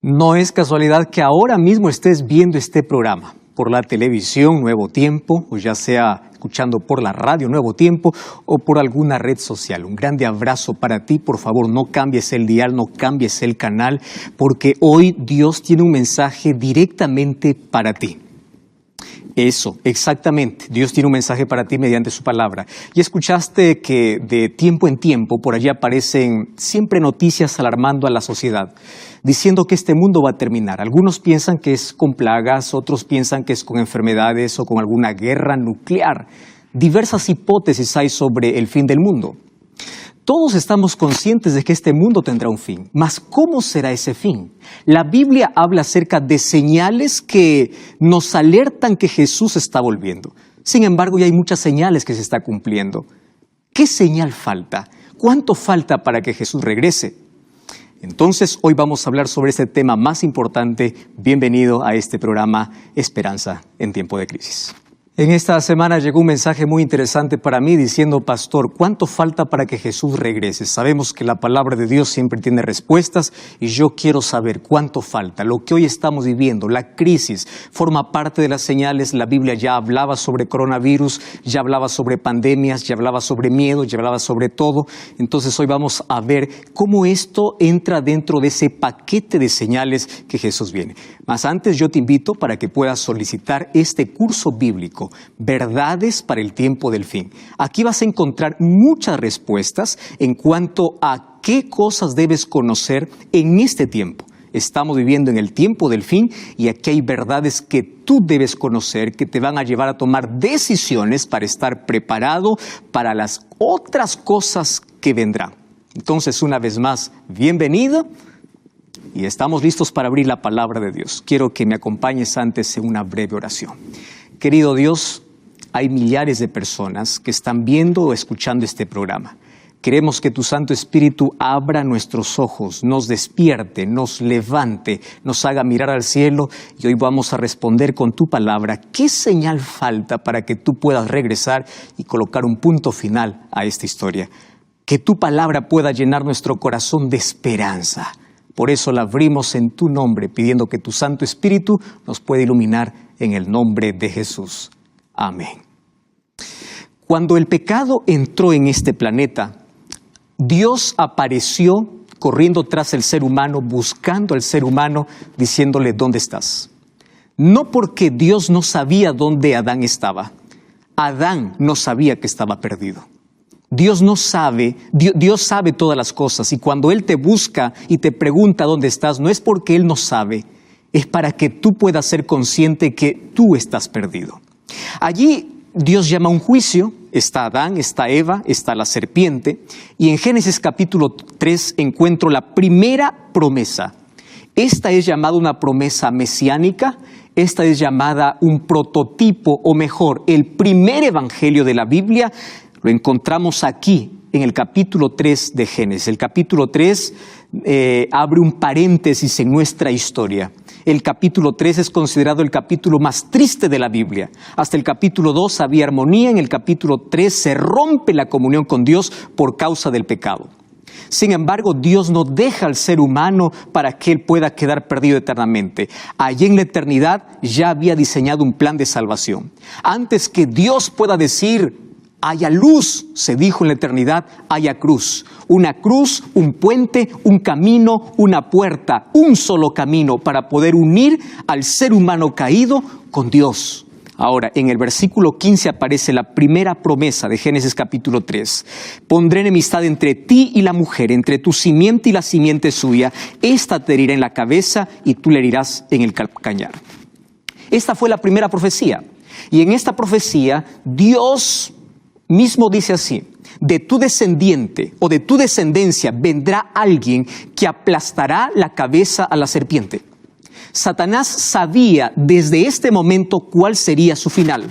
No es casualidad que ahora mismo estés viendo este programa por la televisión Nuevo Tiempo, o ya sea escuchando por la radio Nuevo Tiempo o por alguna red social. Un grande abrazo para ti. Por favor, no cambies el dial, no cambies el canal, porque hoy Dios tiene un mensaje directamente para ti. Eso, exactamente. Dios tiene un mensaje para ti mediante su palabra. Y escuchaste que de tiempo en tiempo por allí aparecen siempre noticias alarmando a la sociedad, diciendo que este mundo va a terminar. Algunos piensan que es con plagas, otros piensan que es con enfermedades o con alguna guerra nuclear. Diversas hipótesis hay sobre el fin del mundo. Todos estamos conscientes de que este mundo tendrá un fin. Mas, ¿cómo será ese fin? La Biblia habla acerca de señales que nos alertan que Jesús está volviendo. Sin embargo, ya hay muchas señales que se están cumpliendo. ¿Qué señal falta? ¿Cuánto falta para que Jesús regrese? Entonces, hoy vamos a hablar sobre este tema más importante. Bienvenido a este programa Esperanza en tiempo de crisis. En esta semana llegó un mensaje muy interesante para mí diciendo, pastor, ¿cuánto falta para que Jesús regrese? Sabemos que la palabra de Dios siempre tiene respuestas y yo quiero saber cuánto falta. Lo que hoy estamos viviendo, la crisis, forma parte de las señales. La Biblia ya hablaba sobre coronavirus, ya hablaba sobre pandemias, ya hablaba sobre miedo, ya hablaba sobre todo. Entonces hoy vamos a ver cómo esto entra dentro de ese paquete de señales que Jesús viene. Mas antes yo te invito para que puedas solicitar este curso bíblico, Verdades para el tiempo del fin. Aquí vas a encontrar muchas respuestas en cuanto a qué cosas debes conocer en este tiempo. Estamos viviendo en el tiempo del fin y aquí hay verdades que tú debes conocer que te van a llevar a tomar decisiones para estar preparado para las otras cosas que vendrán. Entonces, una vez más, bienvenido. Y estamos listos para abrir la palabra de Dios. Quiero que me acompañes antes en una breve oración. Querido Dios, hay millares de personas que están viendo o escuchando este programa. Queremos que tu Santo Espíritu abra nuestros ojos, nos despierte, nos levante, nos haga mirar al cielo y hoy vamos a responder con tu palabra. ¿Qué señal falta para que tú puedas regresar y colocar un punto final a esta historia? Que tu palabra pueda llenar nuestro corazón de esperanza. Por eso la abrimos en tu nombre, pidiendo que tu Santo Espíritu nos pueda iluminar en el nombre de Jesús. Amén. Cuando el pecado entró en este planeta, Dios apareció corriendo tras el ser humano, buscando al ser humano, diciéndole, ¿dónde estás? No porque Dios no sabía dónde Adán estaba. Adán no sabía que estaba perdido. Dios no sabe, Dios sabe todas las cosas y cuando Él te busca y te pregunta dónde estás, no es porque Él no sabe, es para que tú puedas ser consciente que tú estás perdido. Allí Dios llama a un juicio, está Adán, está Eva, está la serpiente y en Génesis capítulo 3 encuentro la primera promesa. Esta es llamada una promesa mesiánica, esta es llamada un prototipo o mejor, el primer evangelio de la Biblia. Lo encontramos aquí en el capítulo 3 de Génesis. El capítulo 3 abre un paréntesis en nuestra historia. El capítulo 3 es considerado el capítulo más triste de la Biblia. Hasta el capítulo 2 había armonía, en el capítulo 3 se rompe la comunión con Dios por causa del pecado. Sin embargo, Dios no deja al ser humano para que él pueda quedar perdido eternamente. Allí en la eternidad ya había diseñado un plan de salvación. Antes que Dios pueda decir, haya luz, se dijo en la eternidad, haya cruz. Una cruz, un puente, un camino, una puerta, un solo camino para poder unir al ser humano caído con Dios. Ahora, en el versículo 15 aparece la primera promesa de Génesis capítulo 3. Pondré enemistad entre ti y la mujer, entre tu simiente y la simiente suya. Esta te herirá en la cabeza y tú le herirás en el calcañar. Esta fue la primera profecía. Y en esta profecía, Dios mismo dice así, de tu descendiente o de tu descendencia vendrá alguien que aplastará la cabeza a la serpiente. Satanás sabía desde este momento cuál sería su final.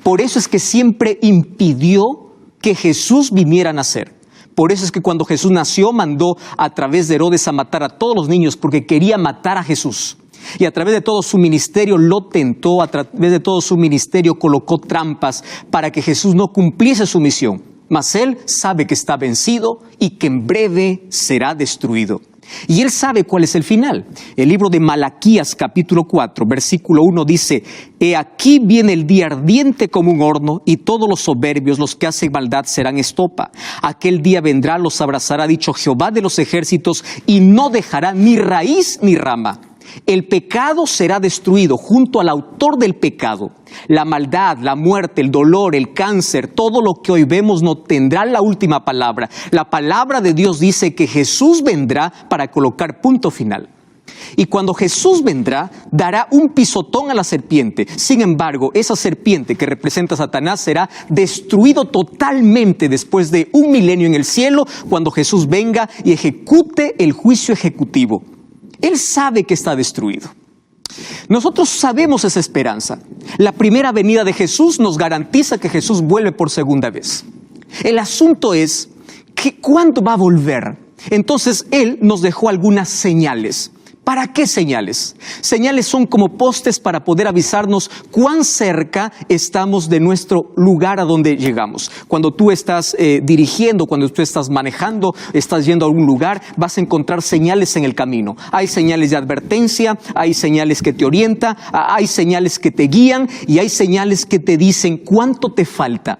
Por eso es que siempre impidió que Jesús viniera a nacer. Por eso es que cuando Jesús nació mandó a través de Herodes a matar a todos los niños porque quería matar a Jesús. Y a través de todo su ministerio lo tentó, a través de todo su ministerio colocó trampas para que Jesús no cumpliese su misión. Mas él sabe que está vencido y que en breve será destruido. Y Él sabe cuál es el final. El libro de Malaquías capítulo 4, versículo 1 dice: He aquí viene el día ardiente como un horno, y todos los soberbios, los que hacen maldad, serán estopa. Aquel día vendrá, los abrazará, dicho Jehová de los ejércitos, y no dejará ni raíz ni rama. El pecado será destruido junto al autor del pecado. La maldad, la muerte, el dolor, el cáncer, todo lo que hoy vemos no tendrá la última palabra. La palabra de Dios dice que Jesús vendrá para colocar punto final. Y cuando Jesús vendrá, dará un pisotón a la serpiente. Sin embargo, esa serpiente que representa a Satanás será destruido totalmente después de 1 milenio en el cielo, cuando Jesús venga y ejecute el juicio ejecutivo. Él sabe que está destruido. Nosotros sabemos esa esperanza. La primera venida de Jesús nos garantiza que Jesús vuelve por segunda vez. El asunto es que ¿cuándo va a volver? Entonces Él nos dejó algunas señales. ¿Para qué señales? Señales son como postes para poder avisarnos cuán cerca estamos de nuestro lugar a donde llegamos. Cuando tú estás dirigiendo, cuando tú estás manejando, estás yendo a algún lugar, vas a encontrar señales en el camino. Hay señales de advertencia, hay señales que te orientan, hay señales que te guían y hay señales que te dicen cuánto te falta.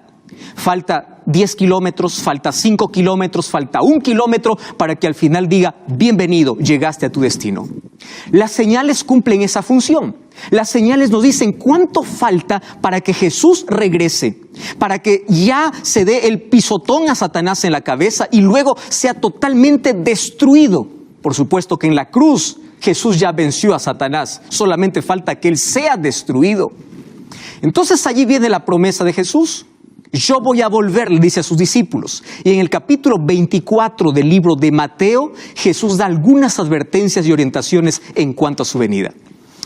Falta 10 kilómetros, falta 5 kilómetros, falta 1 kilómetro para que al final diga: bienvenido, llegaste a tu destino. Las señales cumplen esa función. Las señales nos dicen cuánto falta para que Jesús regrese, para que ya se dé el pisotón a Satanás en la cabeza y luego sea totalmente destruido. Por supuesto que en la cruz Jesús ya venció a Satanás, solamente falta que Él sea destruido. Entonces allí viene la promesa de Jesús. Yo voy a volver, le dice a sus discípulos. Y en el capítulo 24 del libro de Mateo, Jesús da algunas advertencias y orientaciones en cuanto a su venida.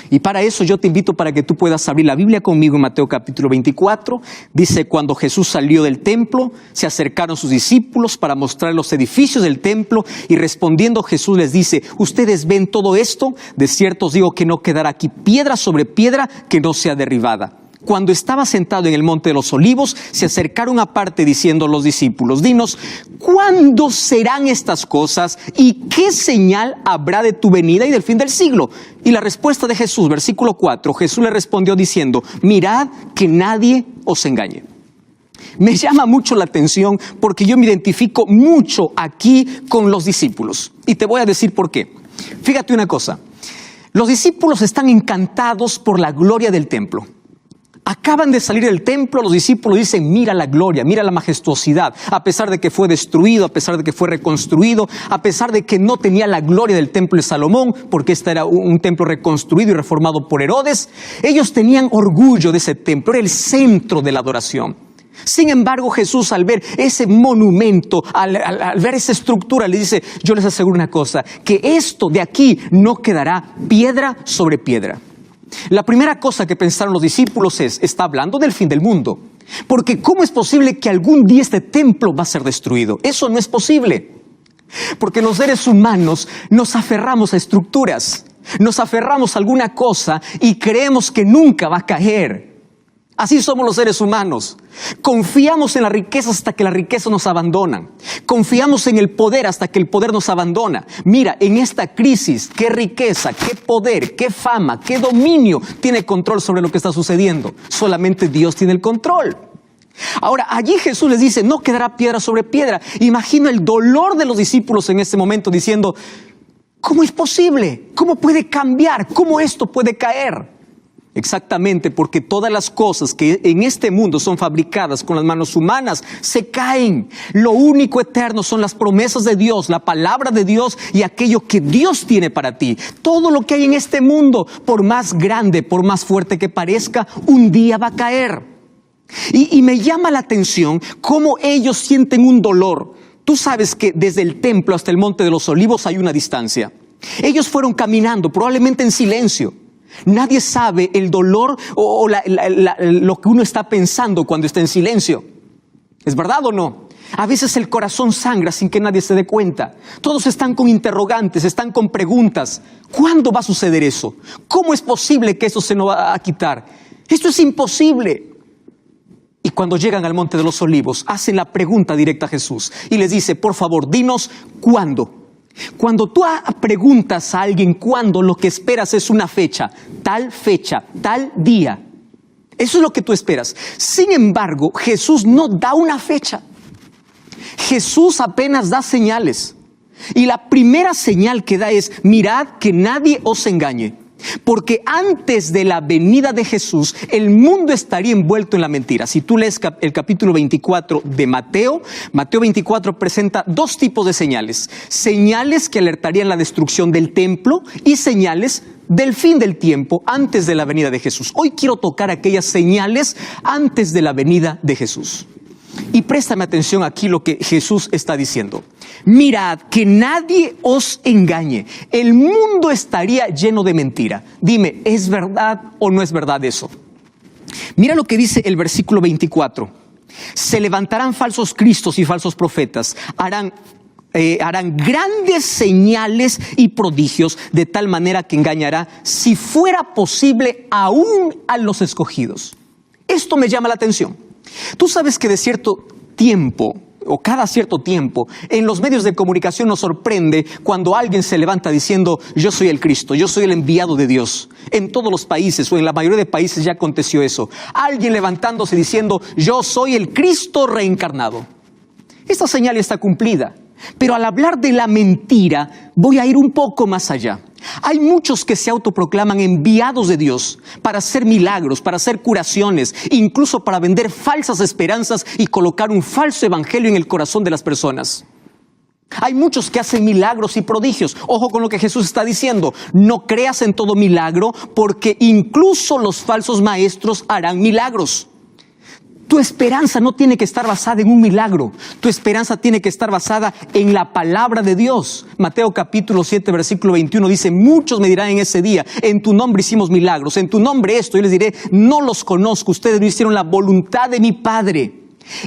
Y para eso yo te invito para que tú puedas abrir la Biblia conmigo en Mateo capítulo 24. Dice: cuando Jesús salió del templo, se acercaron sus discípulos para mostrar los edificios del templo, y respondiendo Jesús les dice: ¿ustedes ven todo esto? De cierto os digo que no quedará aquí piedra sobre piedra que no sea derribada. Cuando estaba sentado en el monte de los olivos, se acercaron aparte diciendo los discípulos: dinos, ¿cuándo serán estas cosas? ¿Y qué señal habrá de tu venida y del fin del siglo? Y la respuesta de Jesús, versículo 4, Jesús le respondió diciendo: mirad que nadie os engañe. Me llama mucho la atención porque yo me identifico mucho aquí con los discípulos. Y te voy a decir por qué. Fíjate una cosa. Los discípulos están encantados por la gloria del templo. Acaban de salir del templo, los discípulos dicen: mira la gloria, mira la majestuosidad, a pesar de que fue destruido, a pesar de que fue reconstruido, a pesar de que no tenía la gloria del templo de Salomón, porque este era un templo reconstruido y reformado por Herodes. Ellos tenían orgullo de ese templo, era el centro de la adoración. Sin embargo, Jesús, al ver ese monumento, al ver esa estructura, le dice: yo les aseguro una cosa, que esto de aquí no quedará piedra sobre piedra. La primera cosa que pensaron los discípulos es: está hablando del fin del mundo. Porque ¿cómo es posible que algún día este templo va a ser destruido? Eso no es posible. Porque los seres humanos nos aferramos a estructuras, nos aferramos a alguna cosa y creemos que nunca va a caer. Así somos los seres humanos. Confiamos en las riquezas hasta que las riquezas nos abandonan. Confiamos en el poder hasta que el poder nos abandona. Mira, en esta crisis, qué riqueza, qué poder, qué fama, qué dominio tiene control sobre lo que está sucediendo. Solamente Dios tiene el control. Ahora, allí Jesús les dice: no quedará piedra sobre piedra. Imagina el dolor de los discípulos en ese momento diciendo: ¿cómo es posible? ¿Cómo puede cambiar? ¿Cómo esto puede caer? Exactamente, porque todas las cosas que en este mundo son fabricadas con las manos humanas se caen. Lo único eterno son las promesas de Dios, la palabra de Dios y aquello que Dios tiene para ti. Todo lo que hay en este mundo, por más grande, por más fuerte que parezca, un día va a caer. Y me llama la atención cómo ellos sienten un dolor. Tú sabes que desde el templo hasta el monte de los olivos hay una distancia. Ellos fueron caminando, probablemente en silencio. Nadie sabe el dolor o lo que uno está pensando cuando está en silencio. ¿Es verdad o no? A veces el corazón sangra sin que nadie se dé cuenta. Todos están con interrogantes, están con preguntas. ¿Cuándo va a suceder eso? ¿Cómo es posible que eso se nos va a quitar? Esto es imposible. Y cuando llegan al Monte de los Olivos, hacen la pregunta directa a Jesús y les dice: por favor, dinos cuándo. Cuando tú preguntas a alguien cuándo, lo que esperas es una fecha, tal día. Eso es lo que tú esperas. Sin embargo, Jesús no da una fecha. Jesús apenas da señales. Y la primera señal que da es: mirad que nadie os engañe. Porque antes de la venida de Jesús, el mundo estaría envuelto en la mentira. Si tú lees el capítulo 24 de Mateo, Mateo 24 presenta dos tipos de señales. Señales que alertarían la destrucción del templo y señales del fin del tiempo antes de la venida de Jesús. Hoy quiero tocar aquellas señales antes de la venida de Jesús. Y préstame atención aquí lo que Jesús está diciendo. Mirad que nadie os engañe. El mundo estaría lleno de mentira. Dime, ¿es verdad o no es verdad eso? Mira lo que dice el versículo 24. Se levantarán falsos cristos y falsos profetas. Harán grandes señales y prodigios, de tal manera que engañará, si fuera posible, aún a los escogidos. Esto me llama la atención. Tú sabes que de cierto tiempo, o cada cierto tiempo, en los medios de comunicación nos sorprende cuando alguien se levanta diciendo: yo soy el Cristo, yo soy el enviado de Dios. En todos los países, o en la mayoría de países, ya aconteció eso. Alguien levantándose diciendo: yo soy el Cristo reencarnado. Esta señal ya está cumplida. Pero al hablar de la mentira, voy a ir un poco más allá. Hay muchos que se autoproclaman enviados de Dios para hacer milagros, para hacer curaciones, incluso para vender falsas esperanzas y colocar un falso evangelio en el corazón de las personas. Hay muchos que hacen milagros y prodigios. Ojo con lo que Jesús está diciendo: no creas en todo milagro, porque incluso los falsos maestros harán milagros. Tu esperanza no tiene que estar basada en un milagro. Tu esperanza tiene que estar basada en la palabra de Dios. Mateo capítulo 7, versículo 21 dice: muchos me dirán en ese día: en tu nombre hicimos milagros, en tu nombre esto. Yo les diré: no los conozco, ustedes no hicieron la voluntad de mi Padre.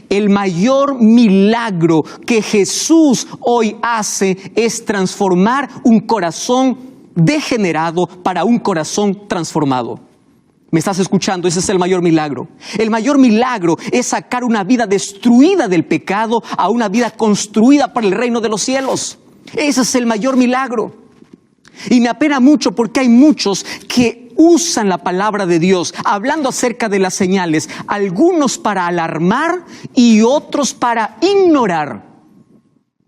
El mayor milagro que Jesús hoy hace es transformar un corazón degenerado para un corazón transformado. ¿Me estás escuchando? Ese es el mayor milagro. El mayor milagro es sacar una vida destruida del pecado a una vida construida para el reino de los cielos. Ese es el mayor milagro. Y me apena mucho porque hay muchos que usan la palabra de Dios hablando acerca de las señales, algunos para alarmar y otros para ignorar.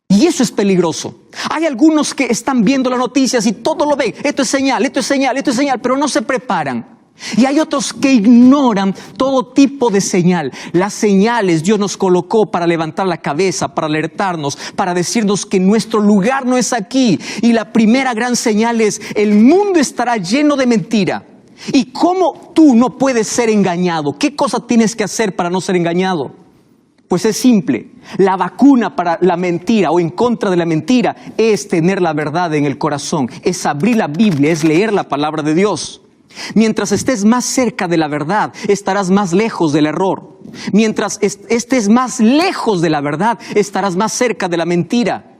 Y eso es peligroso. Hay algunos que están viendo las noticias y todo lo ven: esto es señal, esto es señal, esto es señal, pero no se preparan. Y hay otros que ignoran todo tipo de señal. Las señales Dios nos colocó para levantar la cabeza, para alertarnos, para decirnos que nuestro lugar no es aquí. Y la primera gran señal es: el mundo estará lleno de mentira. ¿Y cómo tú no puedes ser engañado? ¿Qué cosa tienes que hacer para no ser engañado? Pues es simple. La vacuna para la mentira o en contra de la mentira es tener la verdad en el corazón, es abrir la Biblia, es leer la palabra de Dios. Mientras estés más cerca de la verdad, estarás más lejos del error. Mientras estés más lejos de la verdad, estarás más cerca de la mentira.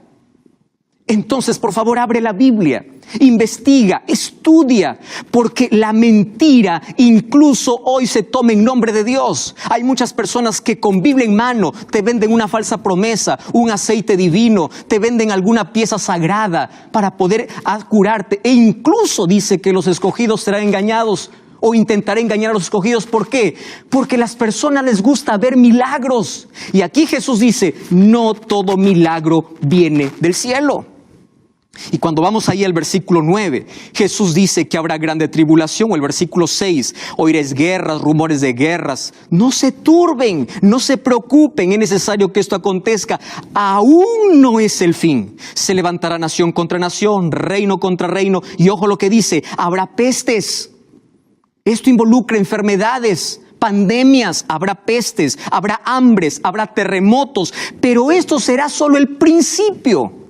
Entonces, por favor, abre la Biblia, investiga, estudia, porque la mentira incluso hoy se toma en nombre de Dios. Hay muchas personas que con Biblia en mano te venden una falsa promesa, un aceite divino, te venden alguna pieza sagrada para poder curarte. E incluso dice que los escogidos serán engañados o intentará engañar a los escogidos. ¿Por qué? Porque a las personas les gusta ver milagros. Y aquí Jesús dice: no todo milagro viene del cielo. Y cuando vamos ahí al versículo 9, Jesús dice que habrá grande tribulación. O el versículo 6, oiréis guerras, rumores de guerras. No se turben, no se preocupen, es necesario que esto acontezca. Aún no es el fin. Se levantará nación contra nación, reino contra reino. Y ojo lo que dice: habrá pestes. Esto involucra enfermedades, pandemias, habrá pestes, habrá hambres, habrá terremotos. Pero esto será solo el principio.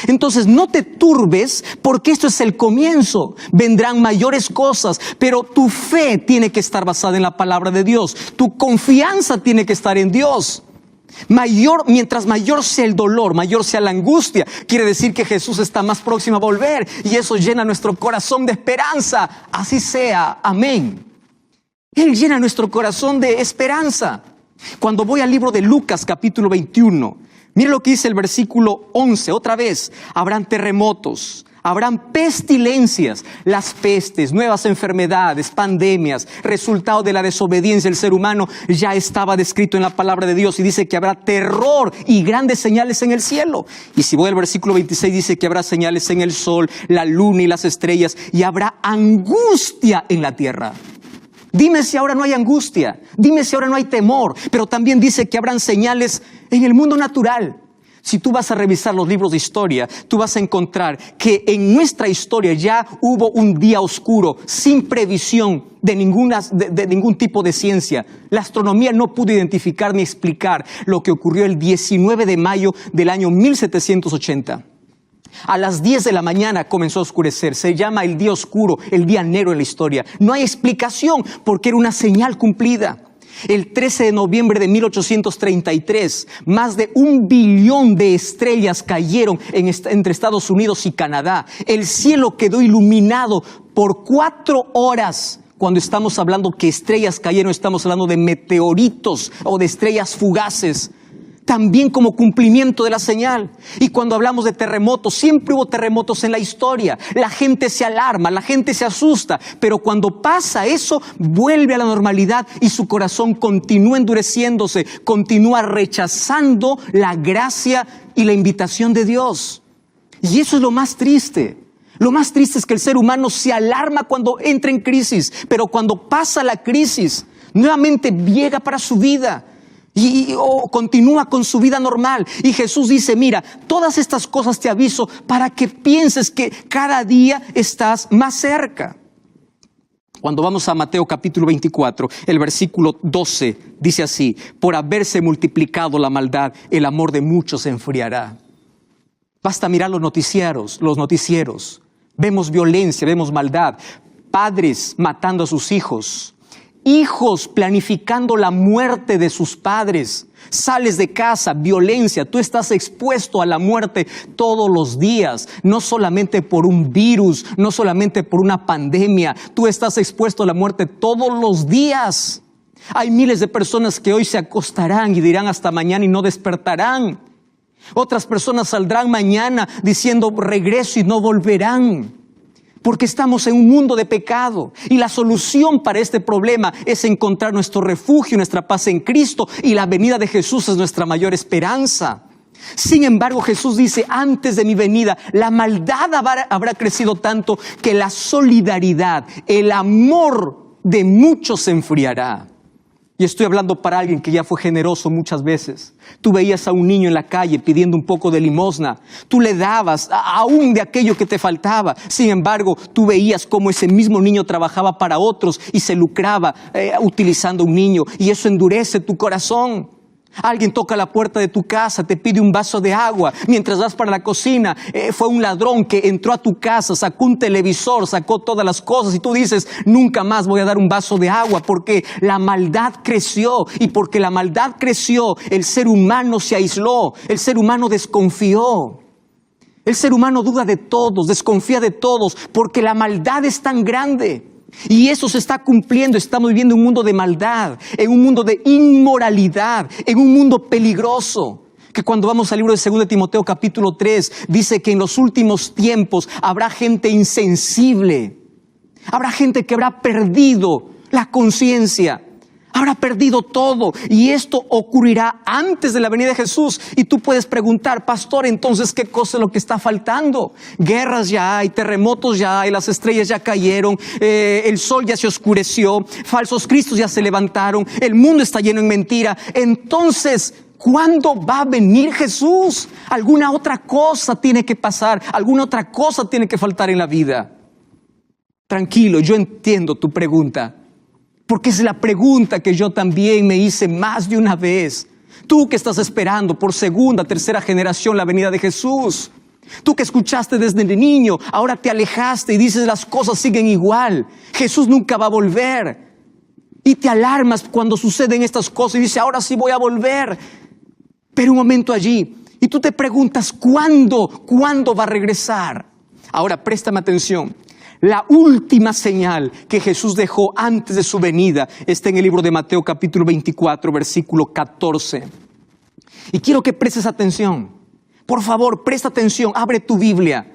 Entonces no te turbes, porque esto es el comienzo. Vendrán mayores cosas, pero tu fe tiene que estar basada en la palabra de Dios. Tu confianza tiene que estar en Dios. Mientras mayor sea el dolor, mayor sea la angustia, quiere decir que Jesús está más próximo a volver, y eso llena nuestro corazón de esperanza. Así sea, amén. Él llena nuestro corazón de esperanza. Cuando voy al libro de Lucas capítulo 21, Mire lo que dice el versículo 11, otra vez, habrán terremotos, habrán pestilencias, las pestes, nuevas enfermedades, pandemias, resultado de la desobediencia del ser humano, ya estaba descrito en la palabra de Dios y dice que habrá terror y grandes señales en el cielo. Y si voy al versículo 26 dice que habrá señales en el sol, la luna y las estrellas y habrá angustia en la tierra. Dime si ahora no hay angustia, dime si ahora no hay temor, pero también dice que habrán señales en el mundo natural. Si tú vas a revisar los libros de historia, tú vas a encontrar que en nuestra historia ya hubo un día oscuro, sin previsión de ningún tipo de ciencia. La astronomía no pudo identificar ni explicar lo que ocurrió el 19 de mayo del año 1780. A las 10 de la mañana comenzó a oscurecer. Se llama el día oscuro, el día negro en la historia. No hay explicación porque era una señal cumplida. El 13 de noviembre de 1833, más de 1 billón de estrellas cayeron entre Estados Unidos y Canadá. El cielo quedó iluminado por 4 horas. Cuando estamos hablando que estrellas cayeron, estamos hablando de meteoritos o de estrellas fugaces. También como cumplimiento de la señal. Y cuando hablamos de terremotos, siempre hubo terremotos en la historia. La gente se alarma, la gente se asusta, pero cuando pasa eso, vuelve a la normalidad y su corazón continúa endureciéndose, continúa rechazando la gracia y la invitación de Dios. Y eso es lo más triste. Lo más triste es que el ser humano se alarma cuando entra en crisis, pero cuando pasa la crisis, nuevamente llega para su vida. Y continúa con su vida normal. Y Jesús dice, mira, todas estas cosas te aviso para que pienses que cada día estás más cerca. Cuando vamos a Mateo capítulo 24, el versículo 12 dice así: por haberse multiplicado la maldad, el amor de muchos se enfriará. Basta mirar los noticieros. Vemos violencia, vemos maldad, padres matando a sus hijos, hijos planificando la muerte de sus padres. Sales de casa, violencia, tú estás expuesto a la muerte todos los días, no solamente por un virus, no solamente por una pandemia, tú estás expuesto a la muerte todos los días. Hay miles de personas que hoy se acostarán y dirán hasta mañana y no despertarán. Otras personas saldrán mañana diciendo regreso y no volverán. Porque estamos en un mundo de pecado y la solución para este problema es encontrar nuestro refugio, nuestra paz en Cristo, y la venida de Jesús es nuestra mayor esperanza. Sin embargo, Jesús dice, antes de mi venida, la maldad habrá crecido tanto que la solidaridad, el amor de muchos se enfriará. Y estoy hablando para alguien que ya fue generoso muchas veces. Tú veías a un niño en la calle pidiendo un poco de limosna. Tú le dabas aún de aquello que te faltaba. Sin embargo, tú veías cómo ese mismo niño trabajaba para otros y se lucraba utilizando un niño. Y eso endurece tu corazón. Alguien toca la puerta de tu casa, te pide un vaso de agua. Mientras vas para la cocina, fue un ladrón que entró a tu casa, sacó un televisor, sacó todas las cosas y tú dices, nunca más voy a dar un vaso de agua porque la maldad creció. Y porque la maldad creció, el ser humano se aisló, el ser humano desconfió. El ser humano duda de todos, desconfía de todos porque la maldad es tan grande. Y eso se está cumpliendo. Estamos viviendo un mundo de maldad, en un mundo de inmoralidad, en un mundo peligroso. Que cuando vamos al libro de 2 de Timoteo capítulo 3, dice que en los últimos tiempos habrá gente insensible. Habrá gente que habrá perdido la conciencia. Habrá perdido todo. Y esto ocurrirá antes de la venida de Jesús. Y tú puedes preguntar, pastor, entonces, ¿qué cosa es lo que está faltando? Guerras ya hay, terremotos ya hay, las estrellas ya cayeron, el sol ya se oscureció, falsos cristos ya se levantaron, el mundo está lleno de mentira. Entonces, ¿cuándo va a venir Jesús? Alguna otra cosa tiene que pasar, alguna otra cosa tiene que faltar en la vida. Tranquilo, yo entiendo tu pregunta. Porque es la pregunta que yo también me hice más de una vez. Tú que estás esperando por segunda, tercera generación la venida de Jesús. Tú que escuchaste desde niño, ahora te alejaste y dices las cosas siguen igual. Jesús nunca va a volver. Y te alarmas cuando suceden estas cosas y dices, ahora sí voy a volver. Pero un momento allí, y tú te preguntas, ¿cuándo va a regresar? Ahora préstame atención. La última señal que Jesús dejó antes de su venida está en el libro de Mateo capítulo 24, versículo 14. Y quiero que prestes atención. Por favor, presta atención, abre tu Biblia.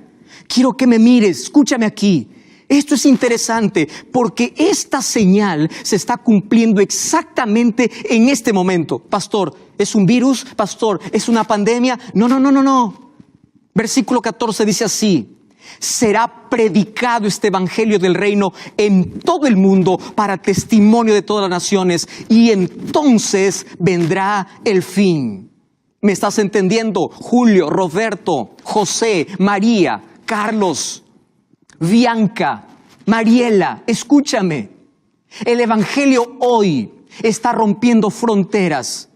Quiero que me mires, escúchame aquí. Esto es interesante porque esta señal se está cumpliendo exactamente en este momento. Pastor, ¿es un virus? Pastor, ¿es una pandemia? No. Versículo 14 dice así: será predicado este evangelio del reino en todo el mundo para testimonio de todas las naciones, y entonces vendrá el fin. ¿Me estás entendiendo? Julio, Roberto, José, María, Carlos, Bianca, Mariela, escúchame. El evangelio hoy está rompiendo fronteras.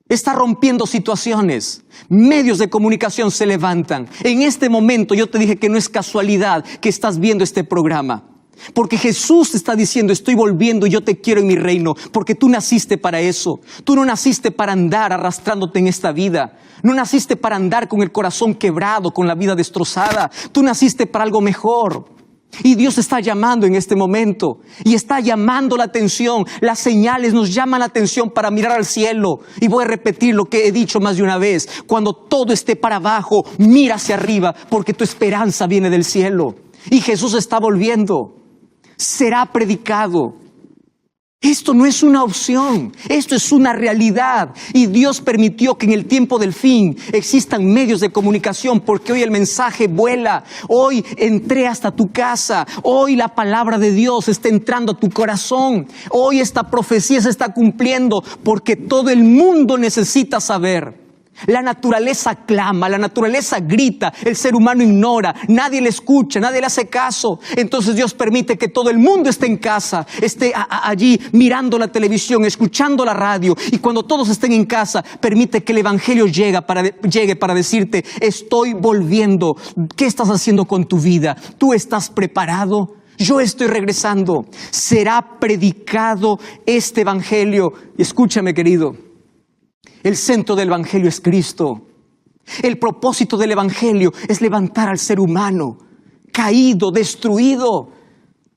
Está rompiendo situaciones. Medios de comunicación se levantan. En este momento yo te dije que no es casualidad que estás viendo este programa. Porque Jesús te está diciendo: estoy volviendo y yo te quiero en mi reino. Porque tú naciste para eso. Tú no naciste para andar arrastrándote en esta vida. No naciste para andar con el corazón quebrado, con la vida destrozada. Tú naciste para algo mejor. Y Dios está llamando en este momento, y está llamando la atención. Las señales nos llaman la atención para mirar al cielo. Y voy a repetir lo que he dicho más de una vez: cuando todo esté para abajo, mira hacia arriba, porque tu esperanza viene del cielo. Y Jesús está volviendo. Será predicado. Esto no es una opción, esto es una realidad. Y Dios permitió que en el tiempo del fin existan medios de comunicación, porque hoy el mensaje vuela. Hoy entré hasta tu casa. Hoy la palabra de Dios está entrando a tu corazón. Hoy esta profecía se está cumpliendo, porque todo el mundo necesita saber. La naturaleza clama, la naturaleza grita, el ser humano ignora, nadie le escucha, nadie le hace caso. Entonces Dios permite que todo el mundo esté en casa, esté allí mirando la televisión, escuchando la radio. Y cuando todos estén en casa, permite que el evangelio llegue para decirte: estoy volviendo. ¿Qué estás haciendo con tu vida? ¿Tú estás preparado? Yo estoy regresando. Será predicado este evangelio. Escúchame, querido. El centro del evangelio es Cristo. El propósito del evangelio es levantar al ser humano caído, destruido.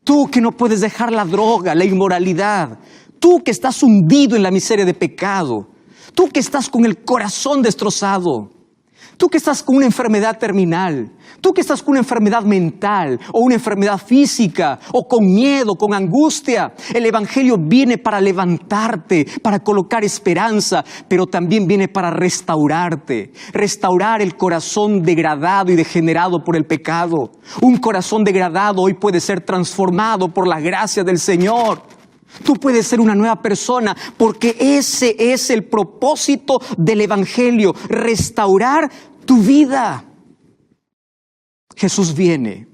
Tú que no puedes dejar la droga, la inmoralidad. Tú que estás hundido en la miseria de pecado. Tú que estás con el corazón destrozado. Tú que estás con una enfermedad terminal. Tú que estás con una enfermedad mental o una enfermedad física o con miedo, con angustia. El evangelio viene para levantarte, para colocar esperanza, pero también viene para restaurarte. Restaurar el corazón degradado y degenerado por el pecado. Un corazón degradado hoy puede ser transformado por la gracia del Señor. Tú puedes ser una nueva persona, porque ese es el propósito del evangelio: restaurar tu vida. Jesús viene.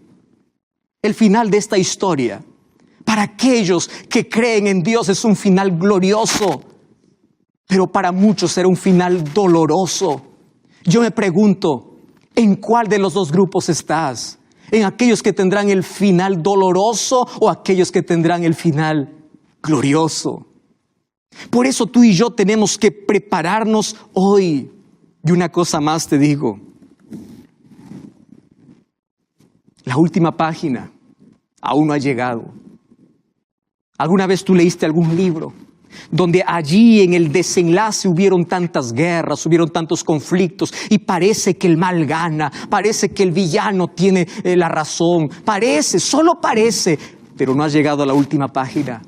El final de esta historia, para aquellos que creen en Dios, es un final glorioso, pero para muchos será un final doloroso. Yo me pregunto: ¿en cuál de los dos grupos estás? ¿En aquellos que tendrán el final doloroso o aquellos que tendrán el final glorioso? Por eso tú y yo tenemos que prepararnos hoy. Y una cosa más te digo: la última página aún no ha llegado. ¿Alguna vez tú leíste algún libro donde allí en el desenlace hubieron tantas guerras, hubieron tantos conflictos, y parece que el mal gana, parece que el villano tiene la razón, solo parece, pero no has llegado a la última página?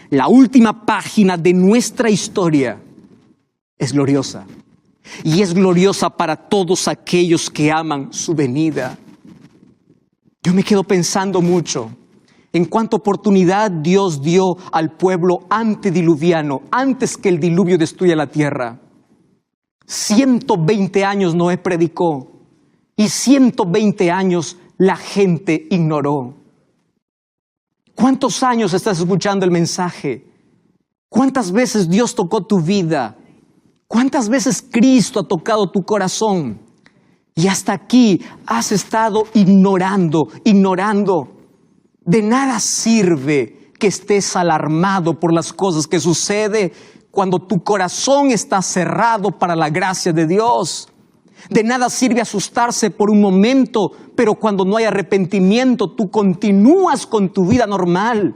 La última página de nuestra historia es gloriosa, y es gloriosa para todos aquellos que aman su venida. Yo me quedo pensando mucho en cuánta oportunidad Dios dio al pueblo antediluviano, antes que el diluvio destruya la tierra. 120 años Noé predicó, y 120 años la gente ignoró. ¿Cuántos años estás escuchando el mensaje? ¿Cuántas veces Dios tocó tu vida? ¿Cuántas veces Cristo ha tocado tu corazón? Y hasta aquí has estado ignorando. De nada sirve que estés alarmado por las cosas que suceden cuando tu corazón está cerrado para la gracia de Dios. De nada sirve asustarse por un momento, pero cuando no hay arrepentimiento, tú continúas con tu vida normal.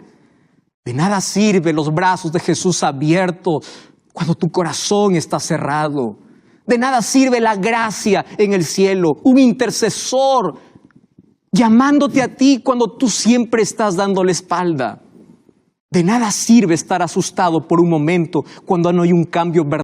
De nada sirve los brazos de Jesús abiertos cuando tu corazón está cerrado. De nada sirve la gracia en el cielo, un intercesor llamándote a ti cuando tú siempre estás dando la espalda. De nada sirve estar asustado por un momento cuando no hay un cambio verdadero.